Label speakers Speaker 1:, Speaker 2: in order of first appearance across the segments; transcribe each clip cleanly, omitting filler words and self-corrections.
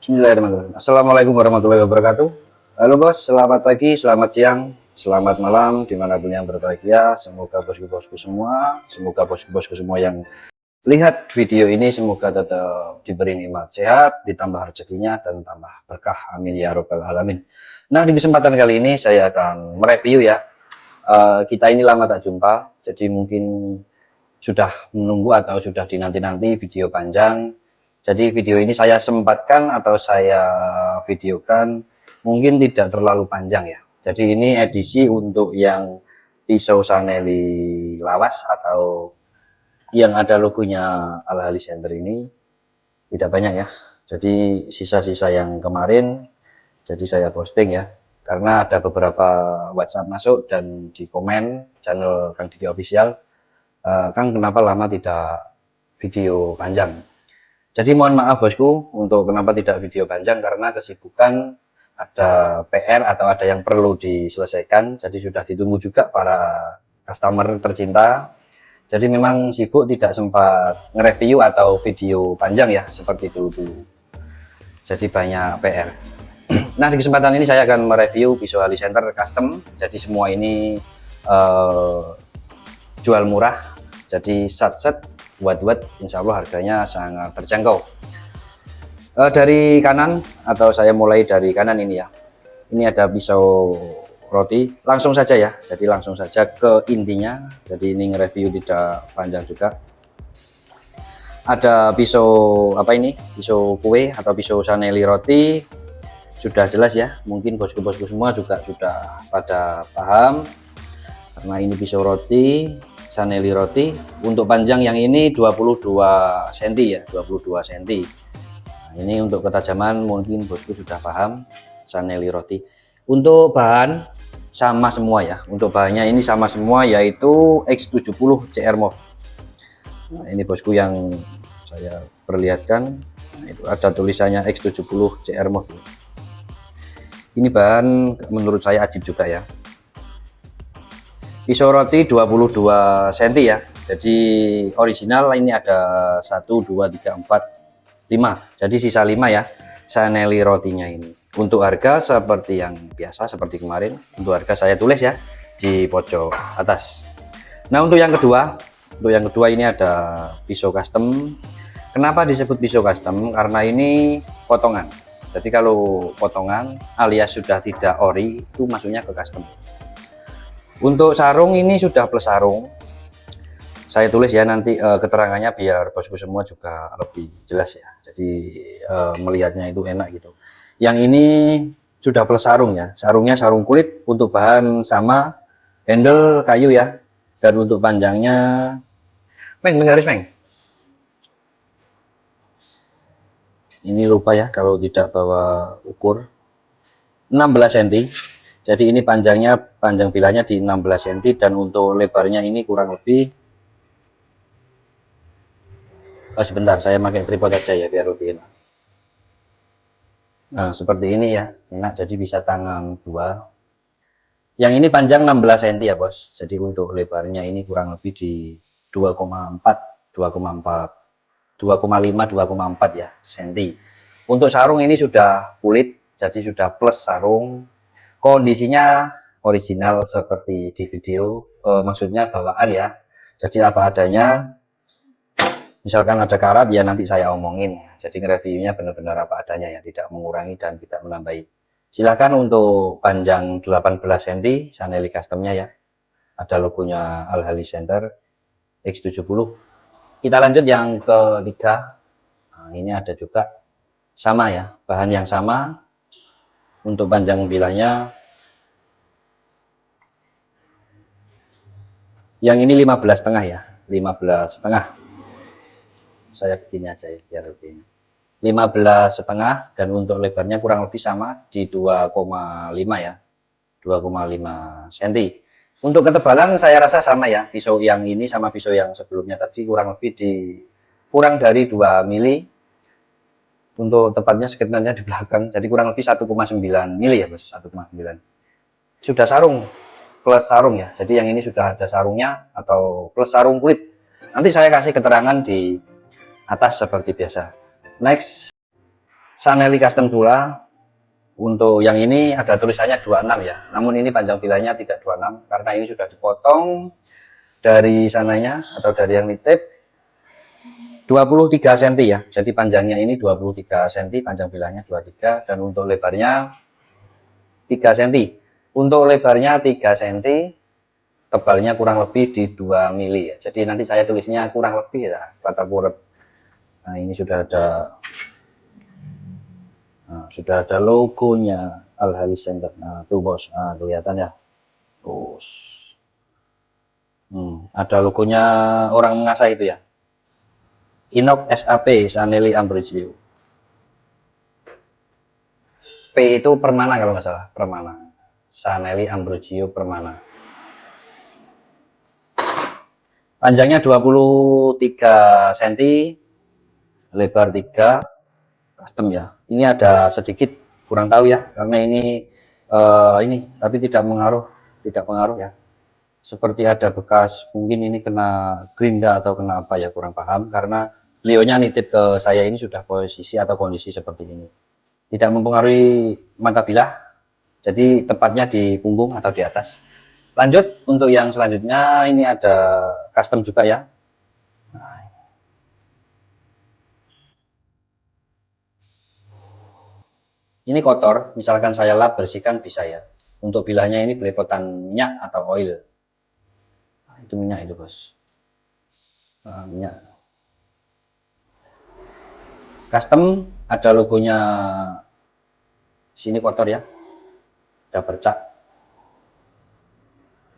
Speaker 1: Bismillah teman-teman. Assalamualaikum warahmatullahi wabarakatuh. Halo bos, selamat pagi, selamat siang, selamat malam, dimanapun yang berbahagia. Semoga bosku-bosku semua, semoga bosku-bosku semua yang lihat video ini, semoga tetap diberi nikmat sehat, ditambah rezekinya, dan tambah berkah. Amin ya robbal alamin. Nah, di kesempatan kali ini saya akan mereview ya. Kita ini lama tak jumpa, jadi mungkin sudah menunggu atau sudah dinanti-nanti video panjang. Jadi video ini saya sempatkan atau saya videokan mungkin tidak terlalu panjang ya. Jadi ini edisi untuk yang pisau Saneli lawas atau yang ada logonya Al Ahli Center ini tidak banyak ya. Jadi sisa-sisa yang kemarin jadi saya posting ya. Karena ada beberapa WhatsApp masuk dan di komen channel Kang Didi Official, Kang kenapa lama tidak video panjang. Jadi mohon maaf bosku untuk kenapa tidak video panjang, karena kesibukan, ada PR atau ada yang perlu diselesaikan. Jadi sudah ditunggu juga para customer tercinta. Jadi memang sibuk, tidak sempat nge-review atau video panjang ya seperti dulu. Jadi banyak PR. Nah, di kesempatan ini saya akan mereview pisau Ahli Center custom. Jadi semua ini jual murah. Jadi set buat insya Allah harganya sangat terjangkau. Dari kanan, atau saya mulai dari kanan ini ya. Ini ada pisau roti. Langsung saja ya. Jadi langsung saja ke intinya. Jadi ini nge-review tidak panjang juga. Ada pisau apa ini? Pisau kue atau pisau Saneli roti. Sudah jelas ya. Mungkin bosku-bosku semua juga sudah pada paham. Karena ini pisau roti Saneli roti. Untuk panjang yang ini 22 cm ya, 22 cm. Nah, ini untuk ketajaman mungkin bosku sudah paham. Saneli roti. Untuk bahan sama semua ya. Untuk bahannya ini sama semua, yaitu X70 CR Mov. Nah, ini bosku yang saya perlihatkan. Nah, itu ada tulisannya X70 CR Mov. Ini bahan menurut saya ajib juga ya. Pisau roti 22 cm ya. Jadi original ini ada 1 2 3 4 5. Jadi sisa 5 ya Saneli rotinya ini. Untuk harga seperti yang biasa, seperti kemarin. Untuk harga saya tulis ya di pojok atas. Nah, untuk yang kedua ini ada pisau custom. Kenapa disebut pisau custom? Karena ini potongan. Jadi kalau potongan alias sudah tidak ori, itu masuknya ke custom. Untuk sarung ini sudah plus sarung. Saya tulis ya nanti keterangannya biar bosku semua juga lebih jelas ya. Jadi melihatnya itu enak gitu. Yang ini sudah plus sarung ya. Sarungnya sarung kulit, untuk bahan sama, handle kayu ya. Dan untuk panjangnya, garis Meng. Ini lupa ya kalau tidak bawa ukur. 16 cm. Jadi ini panjang bilahnya di 16 cm, dan untuk lebarnya ini kurang lebih, sebentar saya pakai tripod aja ya biar lebih enak. Nah, seperti ini ya, enak, jadi bisa tangan dua. Yang ini panjang 16 cm ya bos. Jadi untuk lebarnya ini kurang lebih di 2,4 2,5 2,4 ya cm. Untuk sarung ini sudah kulit, jadi sudah plus sarung. Kondisinya original seperti di video, maksudnya bawaan ya. Jadi apa adanya. Misalkan ada karat ya nanti saya omongin. Jadi reviewnya benar-benar apa adanya ya, tidak mengurangi dan tidak menambahi. Silahkan untuk panjang 18 cm Saneli customnya ya. Ada logonya Al Ahli Center X70. Kita lanjut yang ketiga. Nah, ini ada juga sama ya, bahan yang sama. Untuk panjang bilahnya yang ini 15,5 ya, 15,5. Saya begini aja ya biar lebih. 15,5, dan untuk lebarnya kurang lebih sama di 2,5 ya, 2,5 cm. Untuk ketebalan saya rasa sama ya, pisau yang ini sama pisau yang sebelumnya tadi kurang lebih kurang dari 2 mili. Untuk tepatnya sekitarnya di belakang, jadi kurang lebih 1,9 mili ya bos, 1,9. Sudah sarung plus sarung ya, jadi yang ini sudah ada sarungnya atau plus sarung kulit. Nanti saya kasih keterangan di atas seperti biasa. Next, Saneli custom pula. Untuk yang ini ada tulisannya 26 ya, namun ini panjang bilanya tidak 26 karena ini sudah dipotong dari sananya atau dari yang nitip 23 cm ya. Jadi panjangnya ini 23 cm, panjang bilanya 23, dan untuk lebarnya 3 cm. Untuk lebarnya 3 cm, tebalnya kurang lebih di 2 mili ya. Jadi nanti saya tulisnya kurang lebih ya, kata kurep. Nah, ini sudah ada logonya Al Halis Center. Nah, tuh bos, kelihatan ya. Bos. Ada logonya orang mengasah itu ya. Inox SAP Saneli Ambrogio. P itu Permana kalau nggak salah, Permana. Saneli Ambrogio Permana. Panjangnya 23 cm, lebar 3, custom ya. Ini ada sedikit kurang tahu ya, karena ini tapi tidak pengaruh ya. Seperti ada bekas, mungkin ini kena gerinda atau kena apa ya, kurang paham, karena beliaunya nitip ke saya ini sudah posisi atau kondisi seperti ini. Tidak mempengaruhi mata bilah, jadi tepatnya di punggung atau di atas. Lanjut untuk yang selanjutnya, ini ada custom juga ya. Ini kotor, misalkan saya lap bersihkan bisa ya. Untuk bilahnya ini belepotan minyak atau oil. Nah, itu minyak itu bos. Minyak. Custom ada logonya. Sini kotor ya. Ada bercak.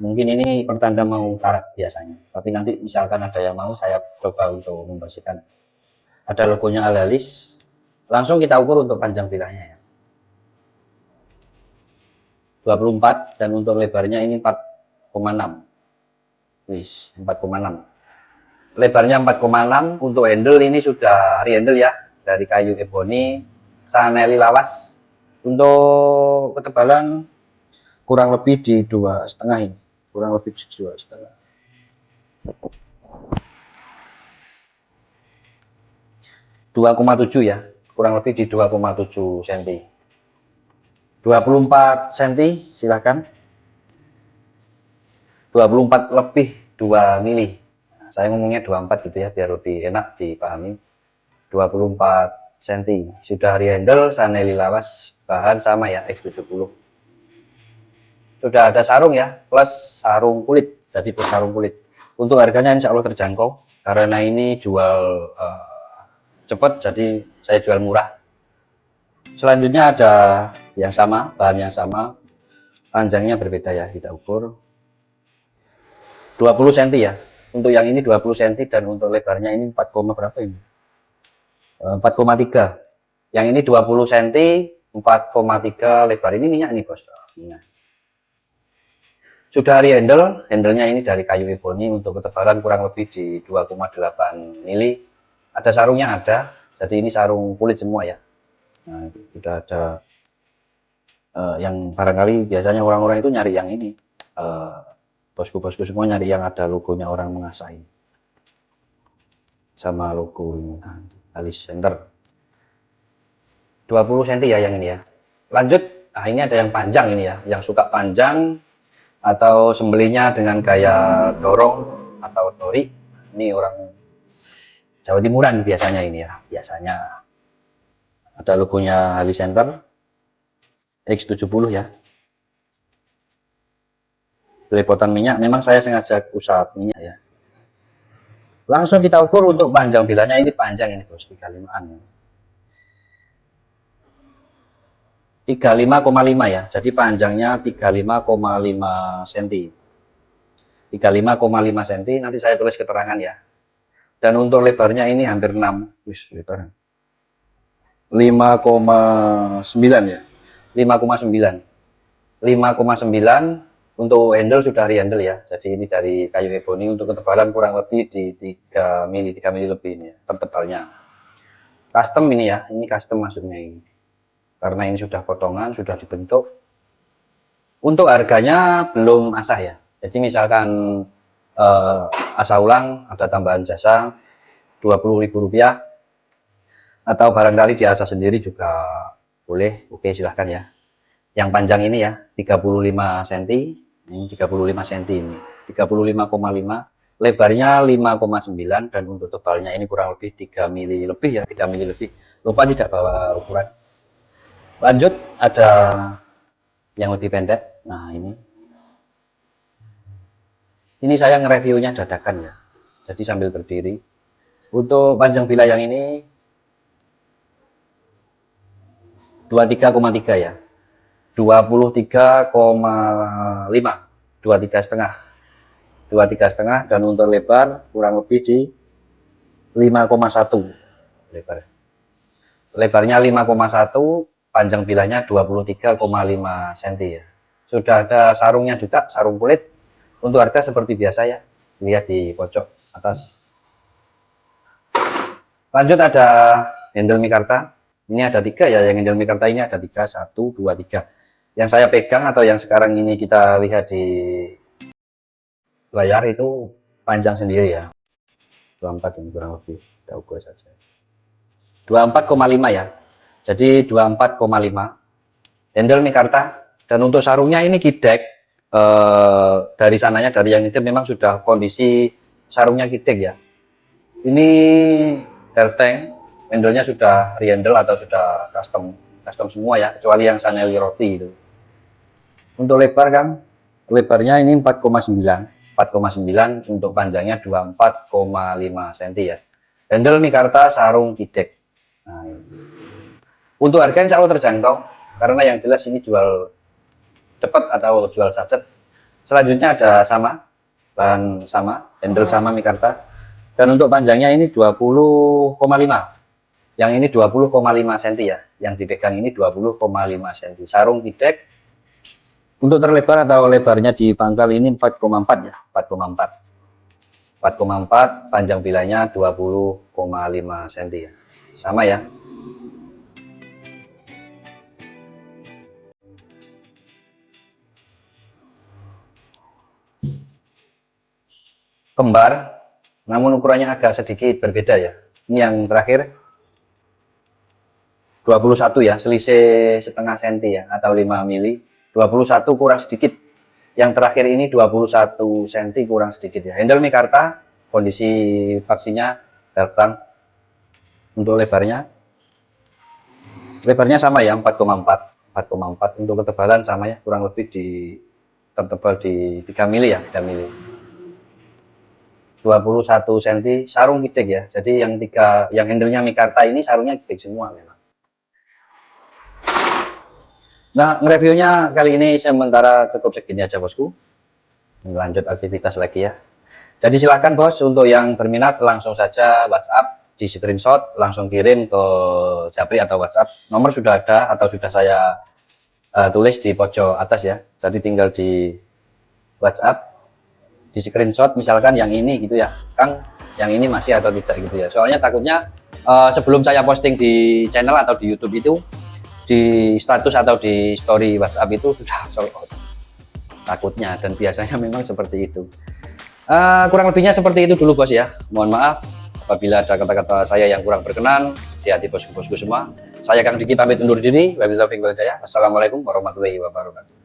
Speaker 1: Mungkin ini pertanda mau karat biasanya. Tapi nanti misalkan ada yang mau, saya coba untuk membersihkan. Ada logonya Al Halis. Langsung kita ukur untuk panjang bilahnya ya. 24, dan untuk lebarnya ini 4,6. Wis, 4,6. Lebarnya 4,6. Untuk handle ini sudah handle ya, dari kayu ebony Saneli lawas. Untuk ketebalan kurang lebih di 2,5 ini, kurang lebih di 2,5. 2,7 ya, kurang lebih di 2,7 cm. 24 cm silahkan. 24 lebih 2 mili. Saya ngomongnya 24 gitu ya, biar lebih enak dipahami. 24 cm. Sudah handle Saneli lawas, bahan sama ya, X70. Sudah ada sarung ya, plus sarung kulit. Jadi plus sarung kulit. Untuk harganya insya Allah terjangkau, karena ini jual cepat, jadi saya jual murah. Selanjutnya ada yang sama, bahan yang sama, panjangnya berbeda ya, kita ukur 20 cm ya. Untuk yang ini 20 cm, dan untuk lebarnya ini 4, berapa ini? 4,3. Yang ini 20 cm, 4,3 lebar. Ini minyak nih bos. Minyak. Sudah handle-nya ini dari kayu ebony. Untuk ketebalan kurang lebih di 2,8 mili. Ada sarungnya ada, jadi ini sarung kulit semua ya. Nah, sudah ada yang barangkali biasanya orang-orang itu nyari yang ini. Bosku-bosku semua nyari yang ada logonya orang mengasah ini. Sama logo ini, Halis Center. 20 cm ya yang ini ya. Lanjut, ini ada yang panjang ini ya. Yang suka panjang atau sembelihnya dengan gaya dorong atau tori. Ini orang Jawa Timuran biasanya ini ya. Biasanya ada logonya Halis Center X70 ya. Belepotan minyak, memang saya sengaja usap minyak ya. Langsung kita ukur untuk panjang bilahnya. Ini panjang ini bos, 35an. 35,5 ya. Jadi panjangnya 35,5 cm. 35,5 cm, nanti saya tulis keterangan ya. Dan untuk lebarnya ini hampir 6. Wis, lebar. 5,9 ya. 5,9. 5,9. Untuk handle sudah handle ya. Jadi ini dari kayu ebony. Untuk ketebalan kurang lebih di 3 mili lebih ini ya, tertebalnya. Custom ini ya. Ini custom maksudnya ini. Karena ini sudah potongan, sudah dibentuk. Untuk harganya belum asah ya. Jadi misalkan asah ulang ada tambahan jasa Rp20.000. atau barangkali diasah sendiri juga boleh. Oke, silahkan ya. Yang panjang ini ya 35 cm, ini 35 cm ini 35,5, lebarnya 5,9, dan untuk tebalnya ini kurang lebih 3 mili lebih ya, 3 mili lebih. Lupa tidak bawa ukuran. Lanjut, ada yang lebih pendek. Nah, ini saya nge-reviewnya dadakan ya, jadi sambil berdiri. Untuk panjang bila yang ini 23,3 ya, 23,5, 23,5, dan untuk lebar kurang lebih di 5,1 lebar. Lebarnya 5,1, panjang bilanya 23,5 cm ya. Sudah ada sarungnya juga, sarung kulit. Untuk harga seperti biasa ya, lihat di pojok atas. Lanjut, ada handle mikarta. Ini ada 3 ya, yang handle mikarta ini ada 3, 1, 2, 3. Yang saya pegang atau yang sekarang ini kita lihat di layar itu panjang sendiri ya, 24 ini kurang lebih, kita ukur saja 24,5 ya, jadi 24,5 handle mikarta. Dan untuk sarungnya ini kidek, dari sananya, dari yang itu memang sudah kondisi sarungnya kidek ya. Ini half tank, handle-nya sudah re-handle atau sudah custom semua ya, kecuali yang Sanelli roti itu. Untuk lebar kan, lebarnya ini 4,9, untuk panjangnya 24,5 cm ya. Handle mikarta sarung kidek. Nah, untuk harga insya Allah terjangkau, karena yang jelas ini jual cepat atau jual sachet. Selanjutnya ada sama, bahan sama, handle sama mikarta, dan untuk panjangnya ini 20,5, yang ini 20,5 cm ya, yang dipegang ini 20,5 cm, sarung kidek. Untuk terlebar atau lebarnya di pangkal ini 4,4 ya, 4,4, panjang bilanya 20,5 cm ya, sama ya. Kembar, namun ukurannya agak sedikit berbeda ya. Ini yang terakhir 21 ya, selisih setengah senti ya, atau 5 mili. 21 kurang sedikit. Yang terakhir ini 21 cm kurang sedikit ya. Handle mikarta, kondisi vaksinnya halftang. Untuk lebarnya sama ya, 4,4. Untuk ketebalan sama ya, kurang lebih tertebal di 3 mili ya, 3 mili. 21 cm, sarung kidek ya. Jadi yang handle-nya mikarta ini sarungnya kidek semua memang. Nah, reviewnya kali ini sementara cukup segini aja bosku. Lanjut aktivitas lagi ya. Jadi silahkan bos, untuk yang berminat langsung saja WhatsApp, di screenshot langsung kirim ke Japri atau WhatsApp. Nomor sudah ada atau sudah saya tulis di pojok atas ya. Jadi tinggal di WhatsApp, di screenshot misalkan yang ini gitu ya, Kang, yang ini masih atau tidak gitu ya. Soalnya takutnya sebelum saya posting di channel atau di YouTube itu, di status atau di story WhatsApp itu sudah sold out, takutnya, dan biasanya memang seperti itu. Kurang lebihnya seperti itu dulu bos ya. Mohon maaf apabila ada kata-kata saya yang kurang berkenan di hati bosku-bosku semua. Saya Kang Diki pamit undur diri. Wabillahi taufiq wal hidayah. Wassalamualaikum warahmatullahi wabarakatuh.